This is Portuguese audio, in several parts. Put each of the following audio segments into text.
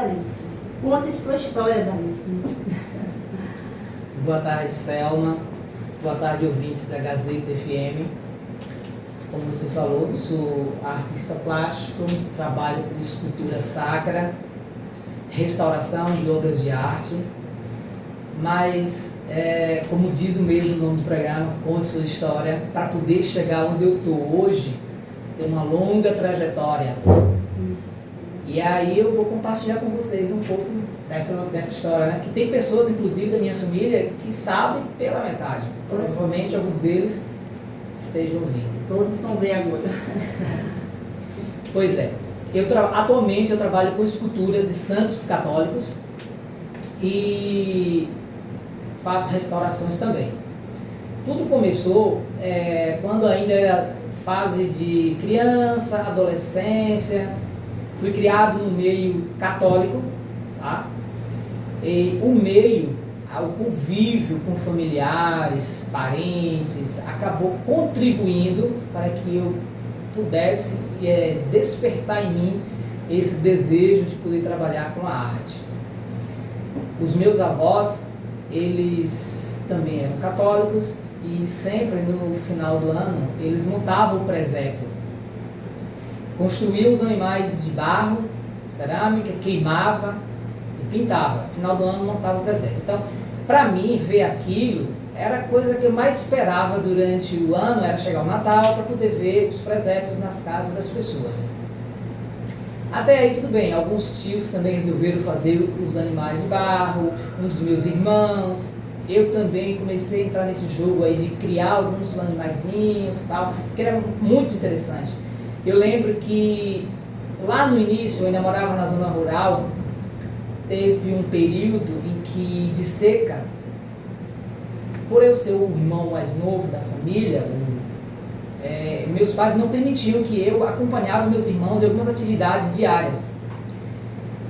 Dalício. Conte sua história, Dalício. Boa tarde, Selma. Boa tarde, ouvintes da Gazeta FM. Como você falou, sou artista plástico, trabalho com escultura sacra, restauração de obras de arte, mas, como diz o mesmo nome do programa, conte sua história, para poder chegar onde eu estou hoje, tem uma longa trajetória. E aí eu vou compartilhar com vocês um pouco dessa história, né? Que tem pessoas, inclusive da minha família, que sabem pela metade. Provavelmente alguns deles estejam ouvindo. Todos vão ver agora. Pois é. Atualmente eu trabalho com escultura de santos católicos e faço restaurações também. Tudo começou quando ainda era fase de criança, adolescência. Fui criado no meio católico, tá? E o meio, o convívio com familiares, parentes, acabou contribuindo para que eu pudesse despertar em mim esse desejo de poder trabalhar com a arte. Os meus avós, eles também eram católicos e sempre no final do ano eles montavam o presépio. Construía os animais de barro, cerâmica, queimava e pintava. No final do ano montava o presépio. Então, para mim, ver aquilo era a coisa que eu mais esperava durante o ano, era chegar o Natal para poder ver os presépios nas casas das pessoas. Até aí tudo bem, alguns tios também resolveram fazer os animais de barro, um dos meus irmãos. Eu também comecei a entrar nesse jogo aí de criar alguns animaizinhos e tal, que era muito interessante. Eu lembro que lá no início, eu ainda morava na zona rural, teve um período em que, de seca, por eu ser o irmão mais novo da família, meus pais não permitiam que eu acompanhava meus irmãos em algumas atividades diárias.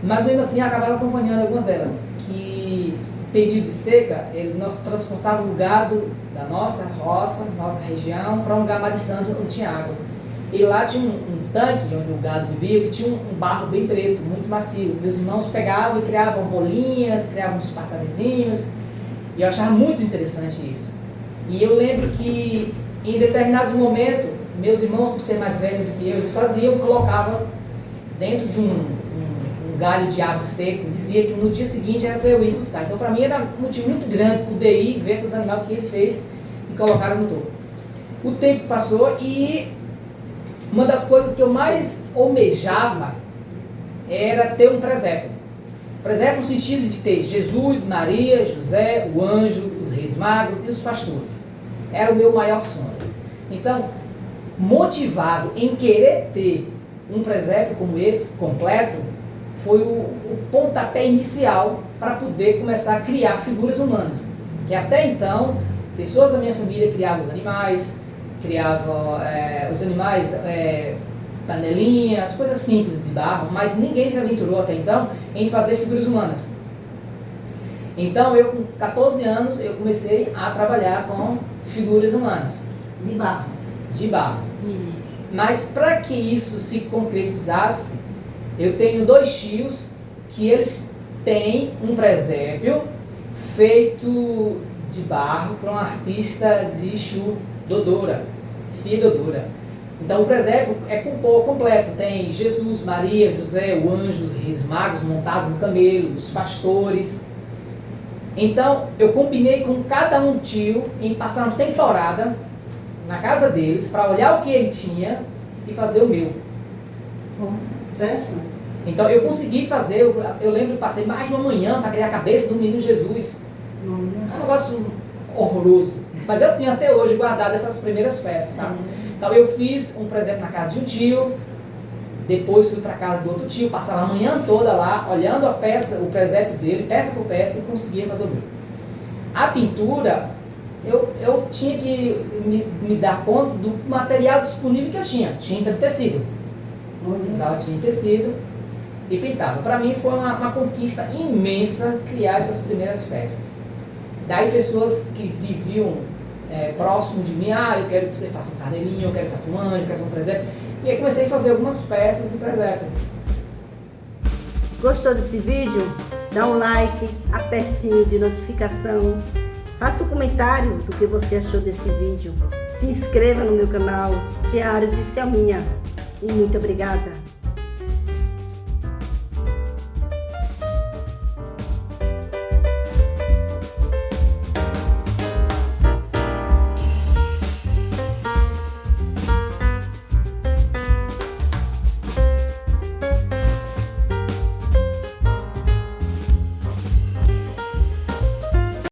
Mas mesmo assim, eu acabava acompanhando algumas delas. Que, período de seca, nós transportávamos o gado da nossa roça, nossa região, para um lugar mais distante onde tinha água. E lá tinha um tanque onde o gado bebia, que tinha um barro bem preto, muito macio. Meus irmãos pegavam e criavam bolinhas, criavam uns passarinhos, e eu achava muito interessante isso. E eu lembro que em determinados momentos, meus irmãos, por ser mais velhos do que eu, eles colocavam dentro de um galho de árvore seco, dizia que no dia seguinte era para eu ir buscar. Então para mim era um motivo muito grande poder ir ver aqueles animais que ele fez e colocaram no topo. O tempo passou e uma das coisas que eu mais almejava era ter um presépio. Presépio no sentido de ter Jesus, Maria, José, o anjo, os reis magos e os pastores. Era o meu maior sonho. Então, motivado em querer ter um presépio como esse, completo, foi o pontapé inicial para poder começar a criar figuras humanas. Que até então, pessoas da minha família criavam os animais, panelinhas, coisas simples de barro, mas ninguém se aventurou até então em fazer figuras humanas. Então, eu com 14 anos, eu comecei a trabalhar com figuras humanas. De barro. De barro. Mas para que isso se concretizasse, eu tenho 2 tios que eles têm um presépio feito de barro para um artista de Exu, Dodora, filha Dodora. Então o presépio é completo, tem Jesus, Maria, José, o anjo, os reis magos montados no camelo, os pastores. Então eu combinei com cada um tio em passar uma temporada na casa deles para olhar o que ele tinha e fazer o meu. Bom, interessante. Então eu consegui fazer, eu lembro que passei mais de uma manhã para criar a cabeça do menino Jesus. É um negócio horroroso. Mas eu tenho até hoje guardado essas primeiras peças, sabe? Então eu fiz um presépio na casa de um tio, depois fui para casa do outro tio, passava a manhã toda lá, olhando a peça, o presépio dele, peça por peça, e conseguia fazer o meu. A pintura, eu tinha que me dar conta do material disponível que eu tinha, tinta de tecido. Eu usava tinta de tecido e pintava. Para mim foi uma conquista imensa criar essas primeiras peças. Daí pessoas que viviam próximo de mim, eu quero que você faça um carneirinho, eu quero que faça um anjo, eu quero fazer um presépio. E aí comecei a fazer algumas peças de presépio. Gostou desse vídeo? Dá um like, aperte o sininho de notificação, faça um comentário do que você achou desse vídeo, se inscreva no meu canal Diário de Selminha e muito obrigada!